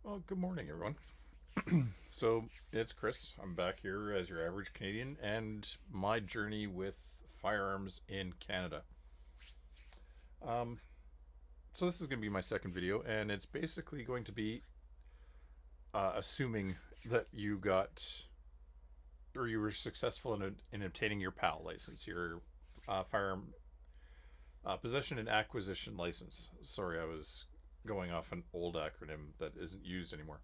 Well, good morning, everyone. So, it's Chris. I'm back here as your average Canadian and my journey with firearms in Canada. Um, so, this is going to be my second video, and it's basically going to be assuming that you got or you were successful in obtaining your PAL license, your firearm possession and acquisition license. Sorry, I was going off an old acronym that isn't used anymore.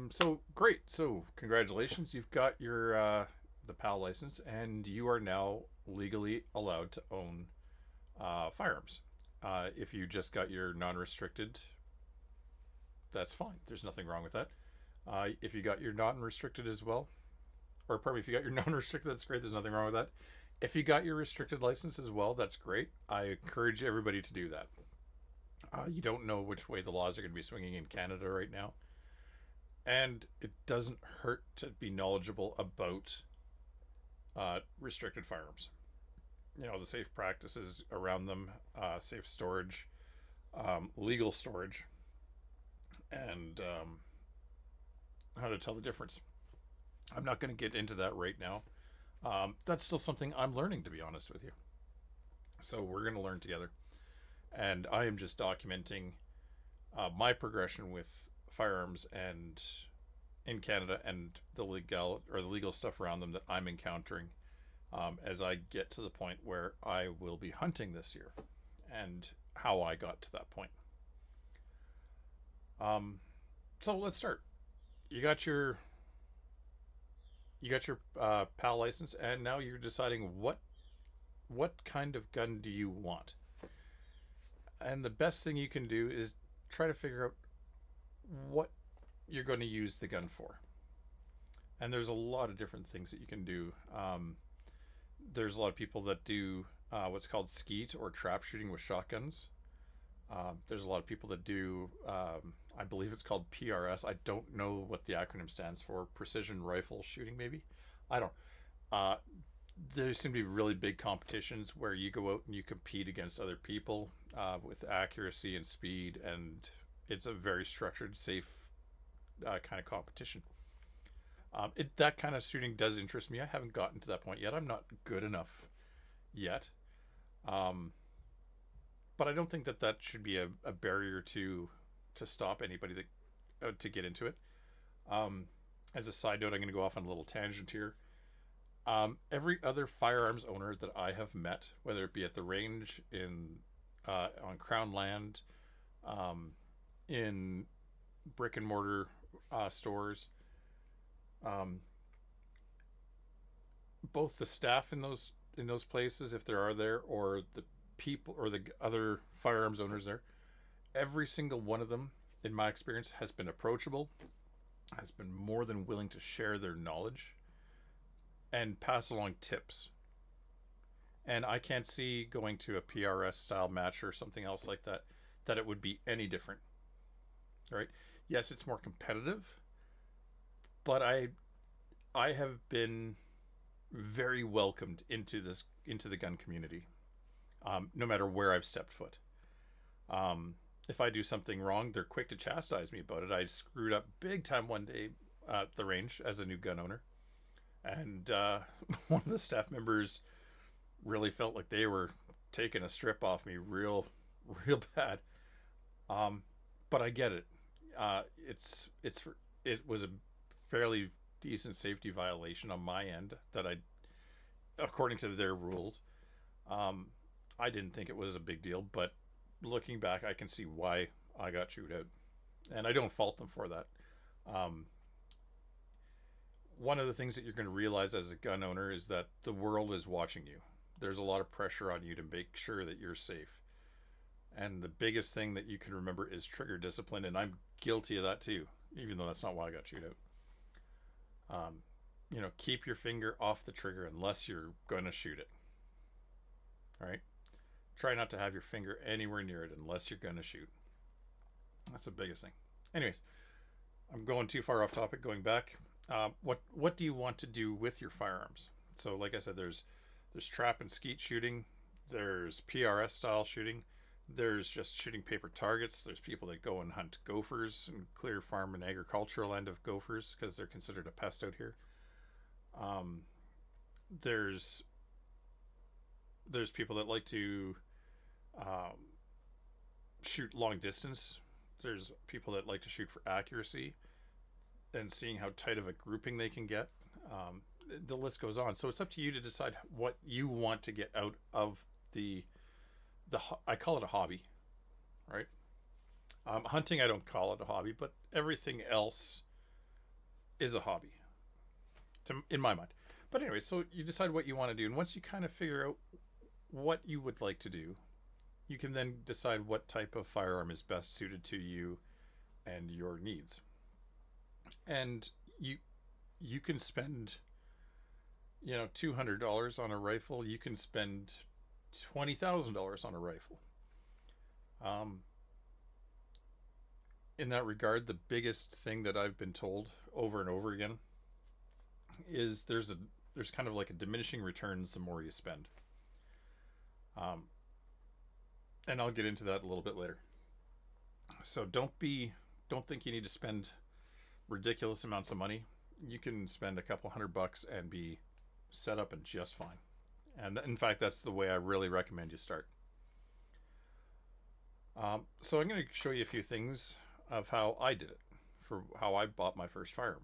So great. So congratulations, you've got your the PAL license, and you are now legally allowed to own firearms. If you just got your non-restricted, that's fine. There's nothing wrong with that. If you got your non-restricted as well, or pardon me, if you got your non-restricted, that's great. There's nothing wrong with that. If you got your restricted license as well, that's great. I encourage everybody to do that. You don't know which way the laws are going to be swinging in Canada right now, and it doesn't hurt to be knowledgeable about restricted firearms. You know, the safe practices around them, safe storage, legal storage, and how to tell the difference. I'm not going to get into that right now. That's still something I'm learning, to be honest with you. So we're going to learn together. And I am just documenting my progression with firearms and in Canada and the legal stuff around them that I'm encountering as I get to the point where I will be hunting this year and how I got to that point. Um, so let's start. You got your PAL license, and now you're deciding what kind of gun do you want. And the best thing you can do is try to figure out what you're going to use the gun for. And there's a lot of different things that you can do. There's a lot of people that do what's called skeet or trap shooting with shotguns. There's a lot of people that do, I believe it's called PRS. I don't know what the acronym stands for. Precision rifle shooting, maybe? I don't. Uh, there seem to be really big competitions where you go out and you compete against other people with accuracy and speed, and it's a very structured, safe kind of competition. That kind of shooting does interest me. I haven't gotten to that point yet. I'm not good enough yet. Um, but I don't think that that should be a barrier to stop anybody that to get into it. Um, as a side note, I'm going to go off on a little tangent here. Every other firearms owner that I have met, whether it be at the range, in on Crown land, um, in brick and mortar stores, um, both the staff in those places, if there are there, or the people or the other firearms owners there, every single one of them, in my experience, has been approachable, has been more than willing to share their knowledge and pass along tips. And I can't see going to a PRS style match or something else like that that it would be any different. Right? Yes, it's more competitive, but I have been very welcomed into the gun community, no matter where I've stepped foot. If I do something wrong, they're quick to chastise me about it. I screwed up big time one day at the range as a new gun owner, and one of the staff members really felt like they were taking a strip off me real bad. Um, but I get it. It's it was a fairly decent safety violation on my end that I, according to their rules, um, I didn't think it was a big deal. But looking back, I can see why I got chewed out, and I don't fault them for that. Um, One of the things that you're going to realize as a gun owner is that the world is watching you. There's a lot of pressure on you to make sure that you're safe. And the biggest thing that you can remember is trigger discipline, and I'm guilty of that too, even though that's not why I got chewed out. Keep your finger off the trigger unless you're going to shoot it. All right? Try not to have your finger anywhere near it unless you're going to shoot. That's the biggest thing. Anyways, I'm going too far off topic. Going back, what do you want to do with your firearms? So, like I said, there's trap and skeet shooting. There's PRS style shooting. There's just shooting paper targets. There's people that go and hunt gophers and clear farm and agricultural land of gophers because they're considered a pest out here. Um, there's there's people that like to um, shoot long distance. There's people that like to shoot for accuracy and seeing how tight of a grouping they can get. Um, the list goes on. So it's up to you to decide what you want to get out of the I call it a hobby, right? Hunting, I don't call it a hobby, but everything else is a hobby, in my mind. But anyway, so you decide what you want to do, and once you kind of figure out what you would like to do, you can then decide what type of firearm is best suited to you and your needs. And you can spend, $200 on a rifle. You can spend $20,000 on a rifle. Um, in that regard, the biggest thing that I've been told over and over again is there's kind of like a diminishing returns the more you spend. Um, and I'll get into that a little bit later. So don't think you need to spend ridiculous amounts of money. You can spend a couple $100 and be set up and just fine. And in fact, that's the way I really recommend you start. So I'm going to show you a few things of how I did it, for how I bought my first firearm.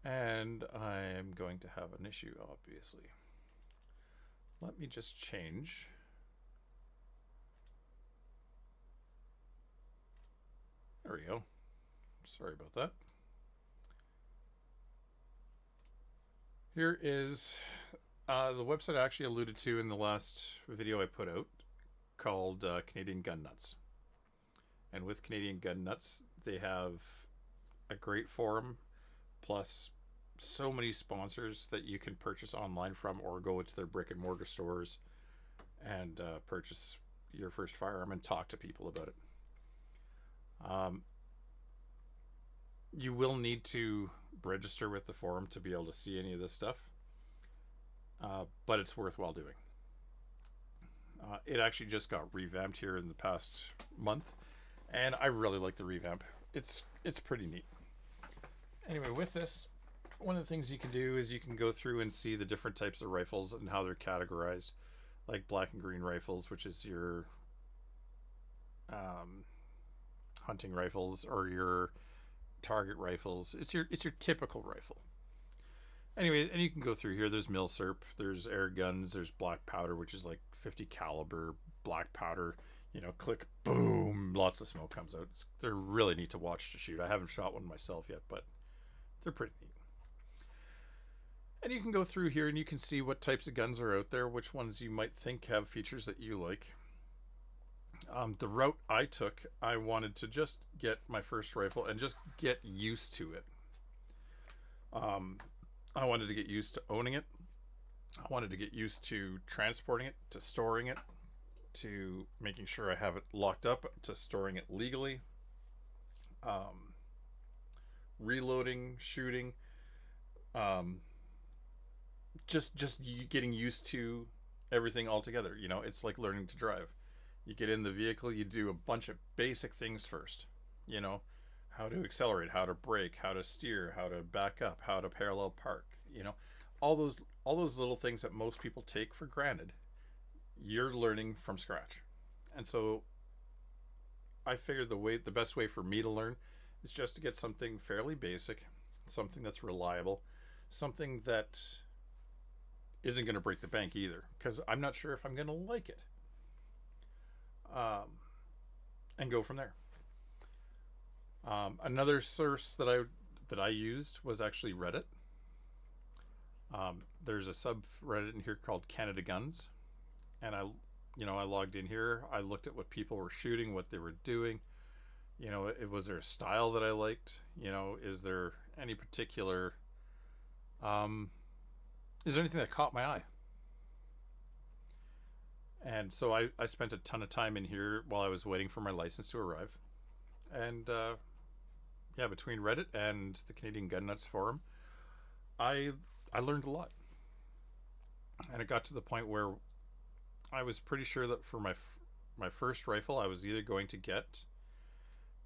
And I'm going to have an issue, obviously. Let me just change. There we go. Sorry about that. Here is the website I actually alluded to in the last video I put out, called Canadian Gun Nuts. And with Canadian Gun Nuts, they have a great forum, plus so many sponsors that you can purchase online from, or go into their brick and mortar stores and purchase your first firearm and talk to people about it. You will need to register with the forum to be able to see any of this stuff, but it's worthwhile doing. It actually just got revamped here in the past month, and I really like the revamp. It's pretty neat. Anyway, with this, one of the things you can do is you can go through and see the different types of rifles and how they're categorized, like black and green rifles, which is your hunting rifles, or your target rifles. It's your typical rifle. Anyway, and you can go through here. There's milsurp, there's air guns, there's black powder, which is like 50 caliber black powder. Click, boom, lots of smoke comes out. They're really neat to watch to shoot. I haven't shot one myself yet, but they're pretty neat. And you can go through here and you can see what types of guns are out there, which ones you might think have features that you like. The route I took, I wanted to just get my first rifle and just get used to it. I wanted to get used to owning it. I wanted to get used to transporting it, to storing it, to making sure I have it locked up, to storing it legally, reloading, shooting, just getting used to everything altogether. It's like learning to drive. You get in the vehicle, you do a bunch of basic things first. How to accelerate, how to brake, how to steer, how to back up, how to parallel park. All those little things that most people take for granted, you're learning from scratch. And so I figured the best way for me to learn is just to get something fairly basic, something that's reliable, something that isn't going to break the bank either, because I'm not sure if I'm going to like it. And go from there. Another source that I used was actually Reddit. There's a subreddit in here called Canada Guns, and I logged in here. I looked at what people were shooting, what they were doing. Was there a style that I liked? Is there any particular is there anything that caught my eye? And so I spent a ton of time in here while I was waiting for my license to arrive. And between Reddit and the Canadian Gun Nuts forum, I learned a lot. And it got to the point where I was pretty sure that for my first rifle, I was either going to get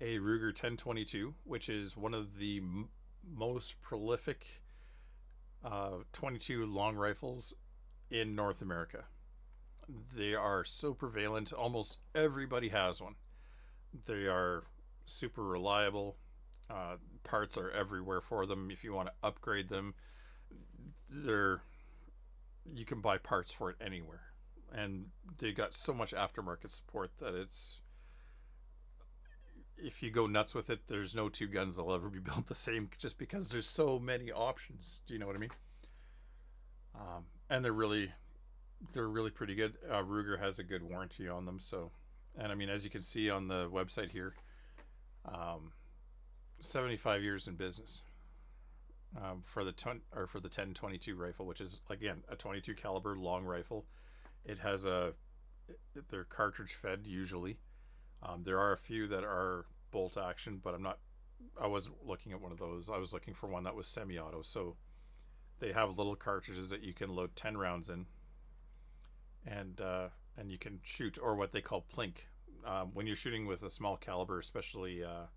a Ruger 1022, which is one of the most prolific 22 long rifles in North America. They are so prevalent, almost everybody has one. They are super reliable. Parts are everywhere for them. If you want to upgrade them, they're you can buy parts for it anywhere, and they got so much aftermarket support that it's if you go nuts with it, there's no two guns that'll ever be built the same, just because there's so many options. Do you know what I mean? And they're really pretty good. Ruger has a good warranty on them, so and I mean, as you can see on the website here, um, 75 years in business for the for the 1022 rifle, which is again a 22 caliber long rifle. It has they're cartridge fed usually. There are a few that are bolt action, but I wasn't looking at one of those. I was looking for one that was semi-auto. So they have little cartridges that you can load 10 rounds in, and you can shoot, or what they call plink. When you're shooting with a small caliber, especially a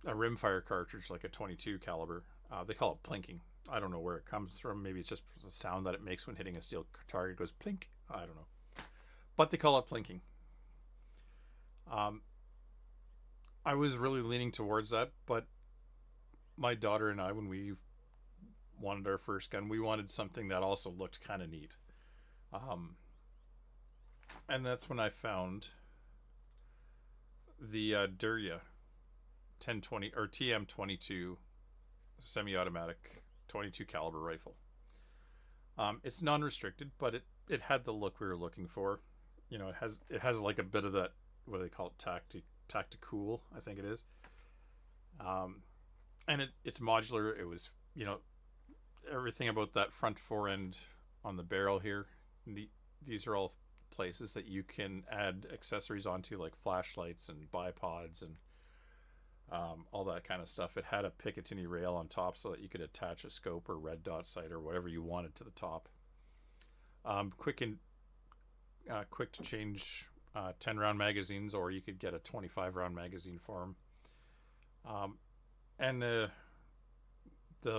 rimfire cartridge like a 22 caliber, they call it plinking. I don't know where it comes from. Maybe it's just the sound that it makes when hitting a steel target. It goes plink. I don't know, but they call it plinking. Um, I was really leaning towards that, but my daughter and I, when we wanted our first gun, we wanted something that also looked kind of neat. Um, and that's when I found the Durya 1020 or TM22 semi-automatic 22 caliber rifle. It's non-restricted, but it had the look we were looking for. It has like a bit of that, what do they call it, tactical, I think it is. And it's modular. It was, everything about that front fore end on the barrel here. These are all places that you can add accessories onto, like flashlights and bipods and all that kind of stuff. It had a Picatinny rail on top so that you could attach a scope or red dot sight or whatever you wanted to the top. Quick to change 10 round magazines, or you could get a 25 round magazine for them. And the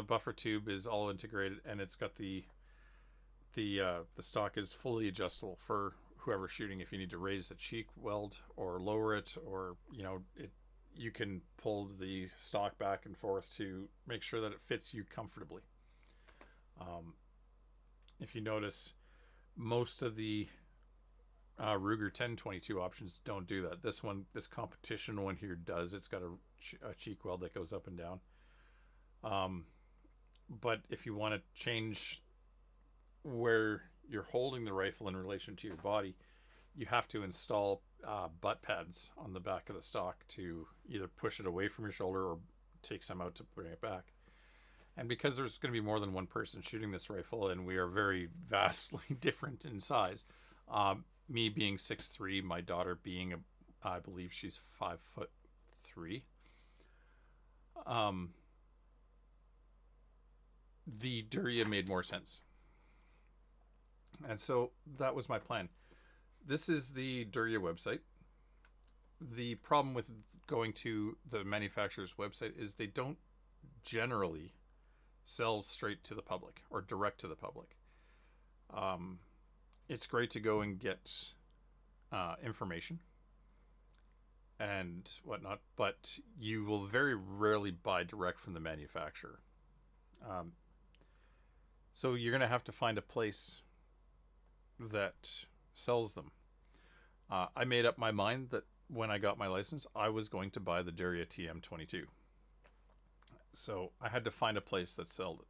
buffer tube is all integrated, and it's got the stock is fully adjustable for whoever's shooting. If you need to raise the cheek weld or lower it, or you can pull the stock back and forth to make sure that it fits you comfortably. If you notice, most of the Ruger 1022 options don't do that. This competition one here does. It's got a cheek weld that goes up and down. But if you want to change where you're holding the rifle in relation to your body, you have to install butt pads on the back of the stock to either push it away from your shoulder or take some out to bring it back. And because there's going to be more than one person shooting this rifle, and we are very vastly different in size, me being 6'3", my daughter being I believe she's 5'3", the Durya made more sense. And so that was my plan. This is the Durya website. The problem with going to the manufacturer's website is they don't generally sell straight to the public or direct to the public. It's great to go and get information and whatnot, but you will very rarely buy direct from the manufacturer. So you're going to have to find a place that sells them. I made up my mind that when I got my license, I was going to buy the Durya TM22. So I had to find a place that sold it,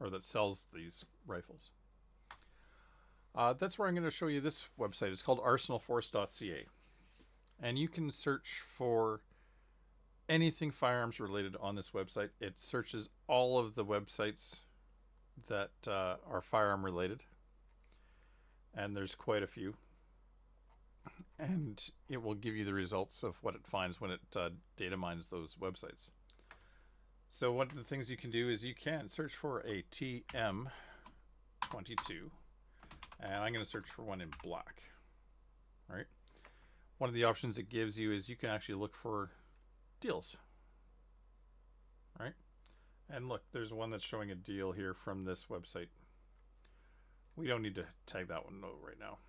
or that sells these rifles. That's where I'm going to show you this website. It's called arsenalforce.ca. And you can search for anything firearms related on this website. It searches all of the websites that are firearm related. And there's quite a few. And it will give you the results of what it finds when it data mines those websites. So one of the things you can do is you can search for a TM22, and I'm going to search for one in black. Right. One of the options it gives you is you can actually look for deals. Right. And look, there's one that's showing a deal here from this website. We don't need to tag that one no right now.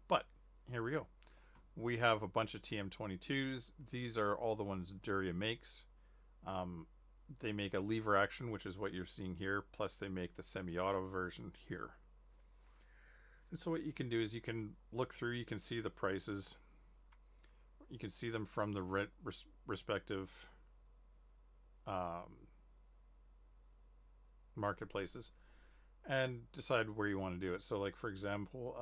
But here we go. We have a bunch of TM22s. These are all the ones Duria makes. They make a lever action, which is what you're seeing here, plus they make the semi-auto version here. And so what you can do is you can look through, you can see the prices. You can see them from the respective marketplaces and decide where you want to do it. So like, for example,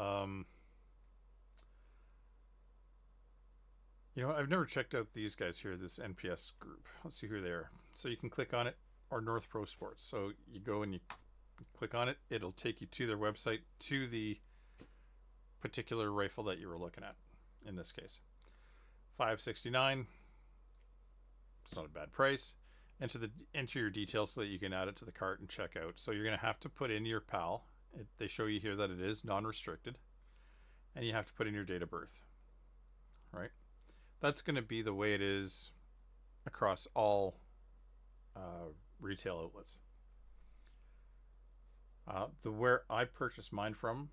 you know, I've never checked out these guys here, this NPS group. Let's see who they are. So you can click on it, or North Pro Sports. So you go and you click on it. It'll take you to their website, to the particular rifle that you were looking at. In this case, $569. It's not a bad price. Enter your details so that you can add it to the cart and check out. So you're going to have to put in your PAL. They show you here that it is non-restricted, and you have to put in your date of birth. Right. That's going to be the way it is across all retail outlets. Where I purchased mine from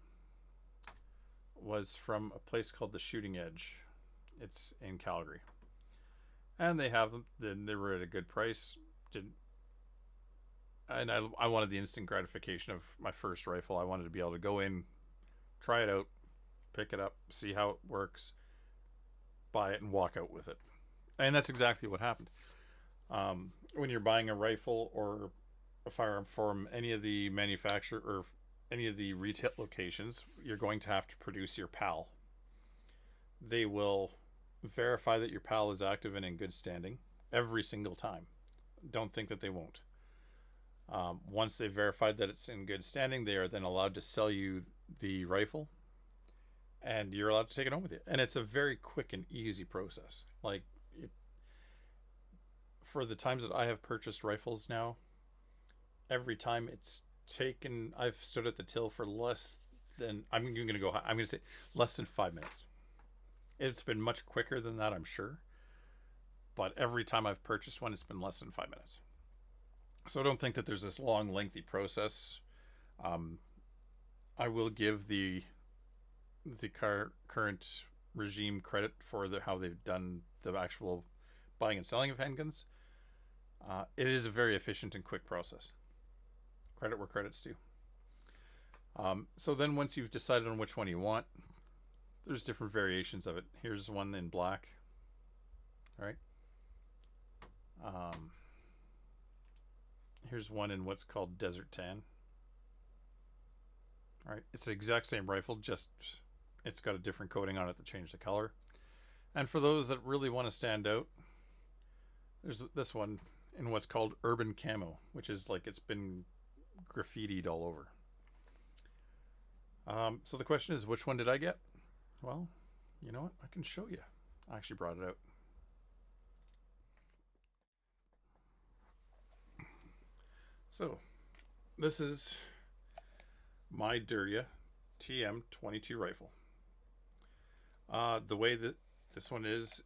was from a place called the Shooting Edge. It's in Calgary, and they have them. Then they were at a good price. And I wanted the instant gratification of my first rifle. I wanted to be able to go in, try it out, pick it up, see how it works, buy it, and walk out with it. And that's exactly what happened. When you're buying a rifle or a firearm from any of the manufacturer or any of the retail locations, you're going to have to produce your PAL. They will verify that your PAL is active and in good standing every single time. Don't think that they won't. Once they've verified that it's in good standing, they are then allowed to sell you the rifle, and you're allowed to take it home with you. And it's a very quick and easy process. Like, for the times that I have purchased rifles now, every time it's taken, I've stood at the till for less than, I'm going to say less than 5 minutes. It's been much quicker than that, I'm sure. But every time I've purchased one, it's been less than 5 minutes. So don't think that there's this long, lengthy process. I will give the current regime credit for how they've done the actual buying and selling of handguns. It is a very efficient and quick process. Credit where credit's due. So then once you've decided on which one you want, there's different variations of it. Here's one in black. All right. Here's one in what's called Desert Tan. All right. It's the exact same rifle, just it's got a different coating on it to change the color. And for those that really want to stand out, there's this one in what's called Urban Camo, which is like it's been graffitied all over. So the question is, which one did I get? Well, you know what? I can show you. I actually brought it out. So, this is my Duria TM22 rifle. The way that this one is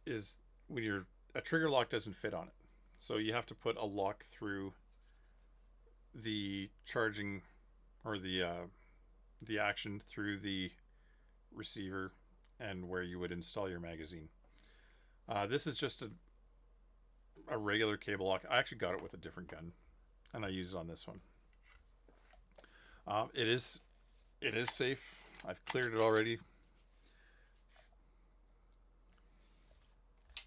when a trigger lock doesn't fit on it. So you have to put a lock through the charging or the action through the receiver and where you would install your magazine. This is just a regular cable lock. I actually got it with a different gun, and I use it on this one. It is safe. I've cleared it already.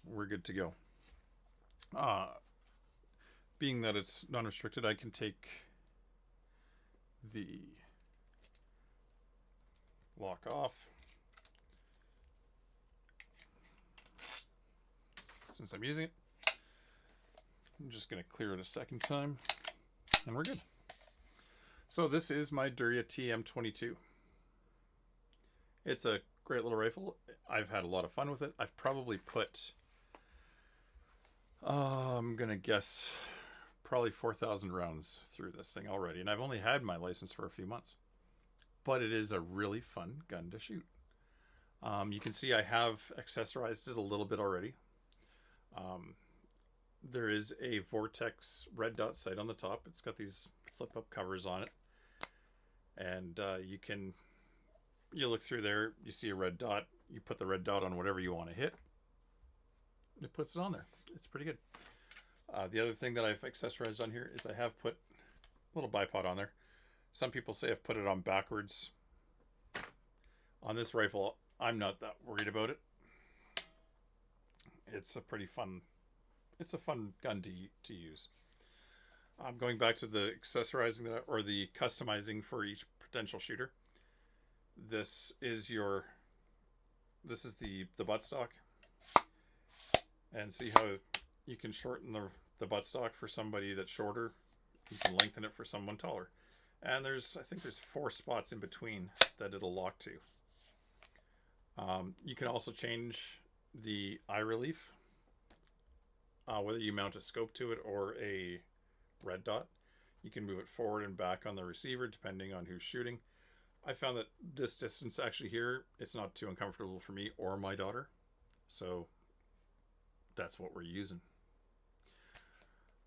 We're good to go. Being that it's non-restricted, I can take the lock off. Since I'm using it, I'm just going to clear it a second time, and we're good. So this is my Duria TM22. It's a great little rifle. I've had a lot of fun with it. I've probably put, I'm going to guess, probably 4,000 rounds through this thing already, and I've only had my license for a few months. But it is a really fun gun to shoot. You can see I have accessorized it a little bit already. There is a Vortex red dot sight on the top. It's got these flip up covers on it. And you look through there, you see a red dot. You put the red dot on whatever you want to hit. It puts it on there. It's pretty good. The other thing that I've accessorized on here is I have put a little bipod on there. Some people say I've put it on backwards. On this rifle, I'm not that worried about it. It's a fun gun to use. Going back to the accessorizing or the customizing for each potential shooter. This is the buttstock, and see how you can shorten the buttstock for somebody that's shorter. You can lengthen it for someone taller, and I think there's 4 spots in between that it'll lock to. You can also change the eye relief, whether you mount a scope to it or a red dot. You can move it forward and back on the receiver depending on who's shooting. I found that this distance actually here, it's not too uncomfortable for me or my daughter. So that's what we're using.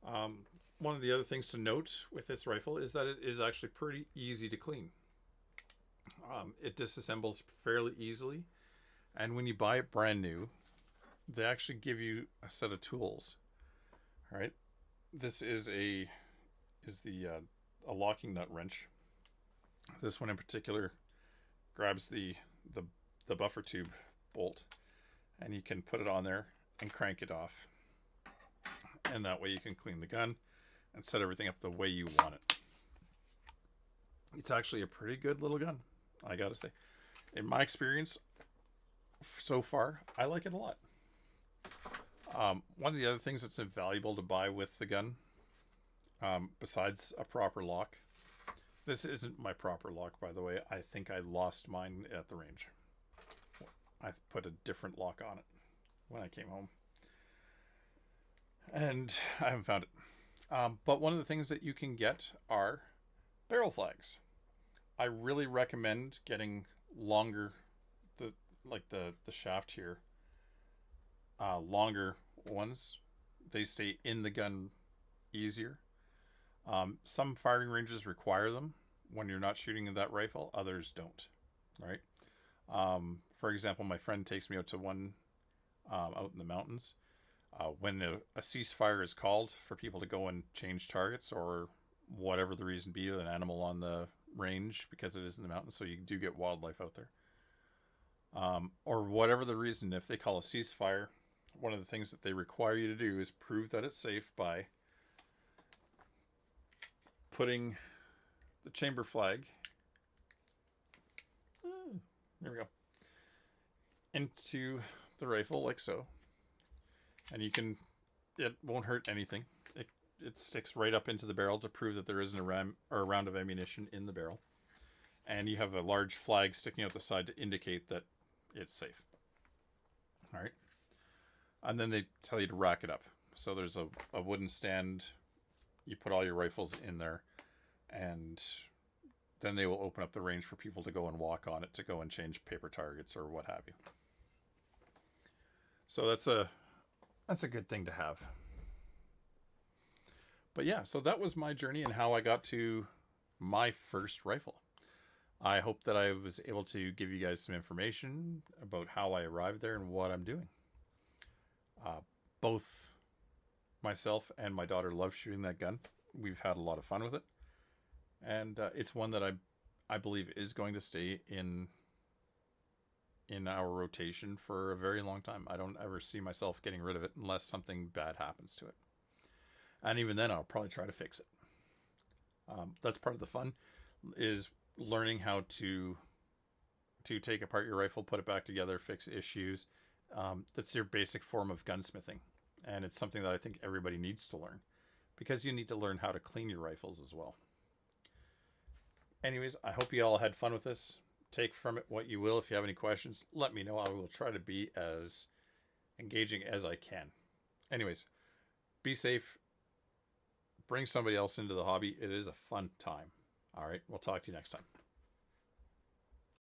One of the other things to note with this rifle is that it is actually pretty easy to clean. It disassembles fairly easily. And when you buy it brand new, they actually give you a set of tools. All right. This is a locking nut wrench. This one in particular grabs the buffer tube bolt, and you can put it on there and crank it off. And that way you can clean the gun and set everything up the way you want it. It's actually a pretty good little gun, I gotta say. In my experience so far, I like it a lot. One of the other things that's invaluable to buy with the gun, besides a proper lock, this isn't my proper lock, by the way. I think I lost mine at the range. I put a different lock on it when I came home, and I haven't found it. But one of the things that you can get are barrel flags. I really recommend getting longer, the shaft here, longer ones. They stay in the gun easier. Some firing ranges require them when you're not shooting that rifle. Others don't. Right. For example, my friend takes me out to one out in the mountains. When a ceasefire is called for people to go and change targets, or whatever the reason be, an animal on the range, because it is in the mountains, so you do get wildlife out there. Or whatever the reason, if they call a ceasefire, one of the things that they require you to do is prove that it's safe by putting the chamber flag, there we go, into the rifle like so. And it won't hurt anything. It sticks right up into the barrel to prove that there isn't a round of ammunition in the barrel. And you have a large flag sticking out the side to indicate that it's safe. All right. And then they tell you to rack it up. So there's a wooden stand. You put all your rifles in there, and then they will open up the range for people to go and walk on it, to go and change paper targets or what have you. So that's a good thing to have. But yeah, so that was my journey and how I got to my first rifle. I hope that I was able to give you guys some information about how I arrived there and what I'm doing. Both myself and my daughter love shooting that gun. We've had a lot of fun with it. And it's one that I believe is going to stay in our rotation for a very long time. I don't ever see myself getting rid of it unless something bad happens to it. And even then, I'll probably try to fix it. That's part of the fun, is learning how to take apart your rifle, put it back together, fix issues. That's your basic form of gunsmithing. And it's something that I think everybody needs to learn, because you need to learn how to clean your rifles as well. Anyways, I hope you all had fun with this. Take from it what you will. If you have any questions, let me know. I will try to be as engaging as I can. Anyways, be safe. bring somebody else into the hobby. It is a fun time. All right. We'll talk to you next time.